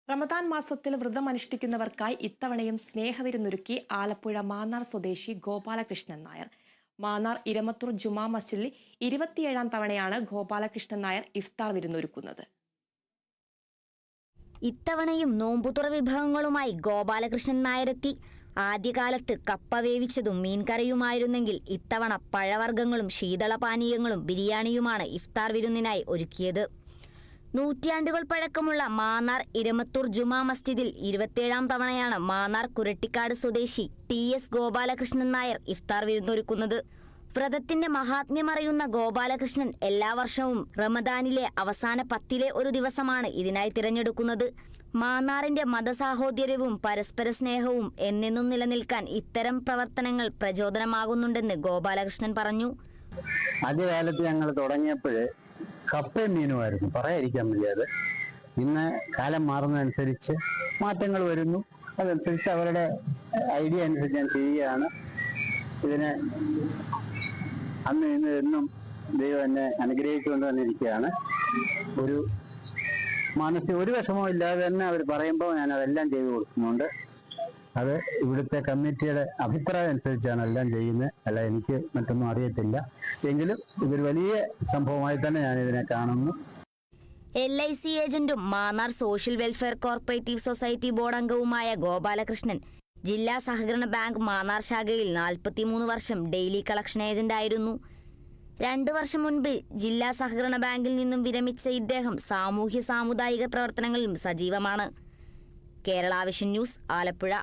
റമദാൻ മാസത്തിൽ വ്രതമനുഷ്ഠിക്കുന്നവർക്കായി ഇത്തവണയും സ്നേഹവിരുന്നൊരുക്കി ആലപ്പുഴ മാന്നാർ സ്വദേശി ഗോപാലകൃഷ്ണൻ നായർ. മാന്നാർ ഇരമത്തൂർ ജുമാ മസ്ജിദിൽ 27ാം തവണയാണ് ഗോപാലകൃഷ്ണൻ നായർ ഇഫ്താർ വിരുന്നൊരുക്കുന്നത്. ഇത്തവണയും നോമ്പുതുറ വിഭവങ്ങളുമായി ഗോപാലകൃഷ്ണൻ നായരെത്തി. ആദ്യകാലത്ത് കപ്പ വേവിച്ചതും മീൻകറിയുമായിരുന്നെങ്കിൽ ഇത്തവണ പഴവർഗ്ഗങ്ങളും ശീതളപാനീയങ്ങളും ബിരിയാണിയുമാണ് ഇഫ്താർ വിരുന്നിനായി ഒരുക്കിയത്. നൂറ്റാണ്ടുകൾ പഴക്കമുള്ള മാന്നാർ ഇരമത്തൂർ ജുമാ മസ്ജിദിൽ 27ാം തവണയാണ് മാന്നാർ കുരട്ടിക്കാട് സ്വദേശി TS ഗോപാലകൃഷ്ണൻ നായർ ഇഫ്താർ വിരുന്നൊരുക്കുന്നത്. വ്രതത്തിന്റെ മഹാത്മ്യമറിയുന്ന ഗോപാലകൃഷ്ണൻ എല്ലാ വർഷവും റമദാനിലെ അവസാന 10-ലെ ഒരു ദിവസമാണ് ഇതിനായി തിരഞ്ഞെടുക്കുന്നത്. മാന്നാറിന്റെ മതസാഹോദര്യവും പരസ്പര സ്നേഹവും എന്നെന്നും നിലനിൽക്കാൻ ഇത്തരം പ്രവർത്തനങ്ങൾ പ്രചോദനമാകുന്നുണ്ടെന്ന് ഗോപാലകൃഷ്ണൻ പറഞ്ഞു. ആദ്യകാലത്ത് ഞങ്ങൾ തുടങ്ങിയപ്പോൾ കപ്പയും മീനുമായിരുന്നു, പറയാതിരിക്കാൻ വയ്യാതെ. ഇന്ന് കാലം മാറുന്നതനുസരിച്ച് മാറ്റങ്ങൾ വരുന്നു. അതനുസരിച്ച് അവരുടെ ഐഡിയ അനുസരിച്ച് ഞാൻ ചെയ്യുകയാണ്. ഇതിന് അന്ന് ഇന്ന് എന്നും ദൈവം എന്നെ അനുഗ്രഹിച്ചുകൊണ്ട് തന്നിരിക്കുകയാണ്. ഒരു ഒരു വിഷമവും ഇല്ലാതെ തന്നെ അവർ പറയുമ്പോൾ ഞാൻ അതെല്ലാം ചെയ്തു കൊടുക്കുന്നുണ്ട്. അത് ഇവിടുത്തെ കമ്മിറ്റിയുടെ അഭിപ്രായം അനുസരിച്ചാണ് എല്ലാം ചെയ്യുന്നത്. അല്ല, എനിക്ക് മറ്റൊന്നും അറിയത്തില്ല. എങ്കിലും ഇതൊരു വലിയ സംഭവമായി തന്നെ ഞാൻ ഇതിനെ കാണുന്നു. LIC ഏജന്റും Mannar social welfare corporative society board അംഗവുമായ ഗോപാലകൃഷ്ണൻ ജില്ലാ സഹകരണ ബാങ്ക് മാന്നാർ ശാഖയിൽ 43 വർഷം ഡെയിലി കളക്ഷൻ ഏജന്റായിരുന്നു. 2 വർഷം മുൻപ് ജില്ലാ സഹകരണ ബാങ്കിൽ നിന്നും വിരമിച്ച ഇദ്ദേഹം സാമൂഹ്യ സാമുദായിക പ്രവർത്തനങ്ങളിലും സജീവമാണ്. Kerala vision news, Alappuzha.